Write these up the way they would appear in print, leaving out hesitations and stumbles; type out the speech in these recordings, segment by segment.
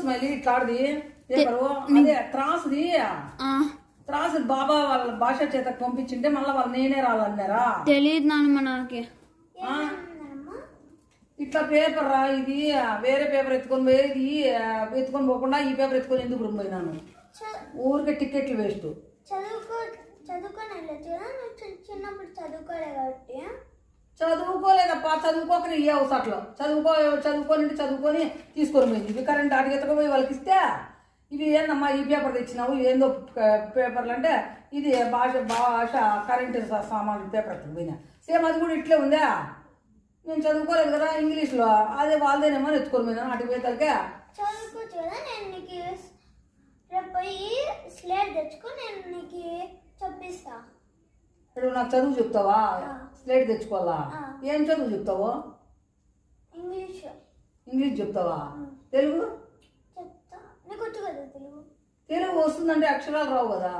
Smiley ఇట్లాడిది paper అదే త్రాసుది త్రాసు బాబా వాళ్ళ భాష చేత పంపించింటే మళ్ళీ వాళ్ళు నేనే రావాలన్నారా? తెలియదు నాన్న మనకి. ఇట్లా పేపర్ రా ఇది, వేరే పేపర్ ఎత్తుకొని పోయేది ఎత్తుకొని పోకుండా ఈ పేపర్ ఎత్తుకొని ఎందుకు పోయినాను? ఊరికే టికెట్లు వేస్ట్. చదువుకోలేదప్పా, చదువుకోకనే ఈ అవసరంలో చదువుకొని తీసుకొని పోయింది. ఇవి కరెంట్ ఆడికి ఎత్తుకుపోయి వాళ్ళకి ఇస్తే ఇవి ఏందమ్మా ఈ పేపర్ తెచ్చినావు, ఇవి ఏందో పేపర్లు అంటే ఇది భాష కరెంట్ సామాన్లు పేపర్ ఎత్తుకుపోయినా. సేమ్ అది కూడా ఇట్లే ఉందా? నేను చదువుకోలేదు కదా ఇంగ్లీష్లో, అదే వాళ్ళదేనేమో ఎత్తుకొని పోయినా అటు పేతలకే. చదువుకోవచ్చు కదా, నేను నీకు రేపు పోయి స్లేట్ తెచ్చుకో, నేను నీకు చెప్పిస్తా. ఇప్పుడు నాకు చదువు చెప్తావా? స్లేట్ తెచ్చుకోవాలా? ఏం చదువు చెప్తావు? ఇంగ్లీష్ చెప్తావా? తెలుగు చెప్తా. నీకు వచ్చు కదా తెలుగు? తెలుగు వస్తుందంటే అక్షరాలు రావు కదా.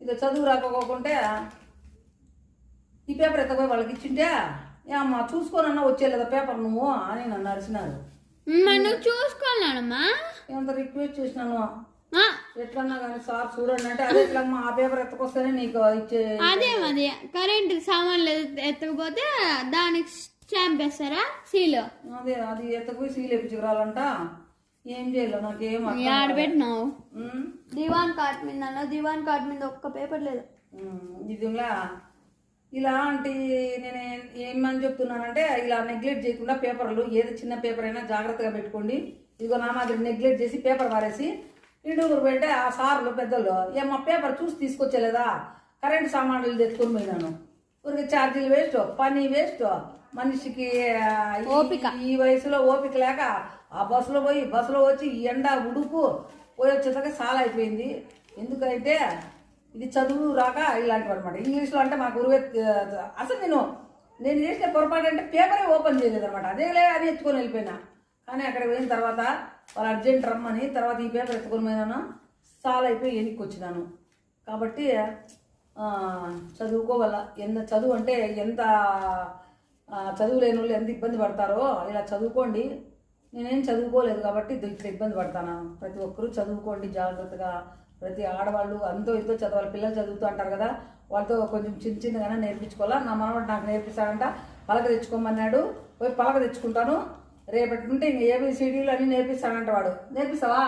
ఇక చదువు రాకపోకుంటే ఈ పేపర్ ఎత్తపోయి వాళ్ళకి ఇచ్చింటే ఏమ్మా చూసుకోనన్నా వచ్చేలేదా పేపర్ నువ్వు అని నన్ను అరిచినారు. చూసుకోవాలమ్మా, ఎంత రిక్వెస్ట్ చేసినాను ఎట్లన్నా కానీ సార్ చూడండి అంటే అదే ఎట్లమ్మా ఆ పేపర్ ఎత్తకొస్తేనే నీకు ఇచ్చే. అదే కరెంట్ సామాన్లు ఎత్తకపోతే దానికి స్టాంప్ వేస్తారా సీల్? అదే అది ఎత్తపోయి సీల్ వేపించుకురాలంట. ఏం చేయాలి నాకేం పెట్టినావు? దివాన్ కార్డ్ మీద, దివాన్ కార్డ్ మీద ఒక్క పేపర్ లేదు. ఇదిలా ఇలాంటి నేను ఏమని చెప్తున్నానంటే ఇలా నెగ్లెక్ట్ చేయకుండా పేపర్లు ఏది చిన్న పేపర్ అయినా జాగ్రత్తగా పెట్టుకోండి. ఇదిగో నా మాదిరి నెగ్లెక్ట్ చేసి పేపర్ పారేసి ఇండూరు పెడితే ఆ సార్లు పెద్దలు ఏమన్నా పేపర్ చూసి తీసుకొచ్చలేదా, కరెంట్ సామాన్లు తెచ్చుకొని పోయినాను. ఊరికి ఛార్జీలు వేస్ట్, పని వేస్ట్, మనిషికి ఈ వయసులో ఓపిక లేక ఆ బస్సులో పోయి బస్సులో వచ్చి ఎండ ఉడుకు పోయి వచ్చేదాకా చాలా అయిపోయింది. ఎందుకంటే ఇది చదువు రాక ఇలాంటివి అనమాట. ఇంగ్లీష్లో అంటే మాకు గురువే అసలు నేను చేసిన పొరపాటు అంటే పేపరే ఓపెన్ చేయలేదు అనమాట. అదేలే అని ఎత్తుకొని వెళ్ళిపోయినా. కానీ అక్కడ పోయిన తర్వాత వాళ్ళు అర్జెంట్ రమ్మని తర్వాత ఈ పేపర్ ఎత్తుకొని పోయినాను, చాలా అయిపోయి ఎన్నికి వచ్చినాను. కాబట్టి చదువుకోవాల. చదువు అంటే ఎంత చదువు లేని వాళ్ళు ఎంత ఇబ్బంది పడతారో ఇలా చదువుకోండి. నేనేం చదువుకోలేదు కాబట్టి ఇట్లా ఇబ్బంది పడతాను. ప్రతి ఒక్కరూ చదువుకోండి జాగ్రత్తగా. ప్రతి ఆడవాళ్ళు అంతో ఇంతో చదవాలి. పిల్లలు చదువుతూ అంటారు కదా, వాళ్ళతో కొంచెం చిన్నగానే నేర్పించుకోవాలా. నా మనవాడు నాకు నేర్పిస్తాడంట, పలక తెచ్చుకోమన్నాడు. పోయి పలక తెచ్చుకుంటాను. రేపటి నుండి ఇంక ఏబిసిడీలు అన్నీ నేర్పిస్తాడంట వాడు. నేర్పిస్తావా?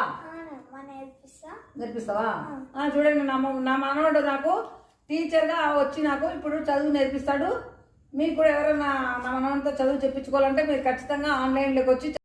చూడండి నా మనవాడు నాకు టీచర్గా వచ్చి నాకు ఇప్పుడు చదువు నేర్పిస్తాడు. మీకు కూడా ఎవరైనా నా మనవాడితో చదువు చెప్పించుకోవాలంటే మీరు ఖచ్చితంగా ఆన్లైన్లోకి వచ్చి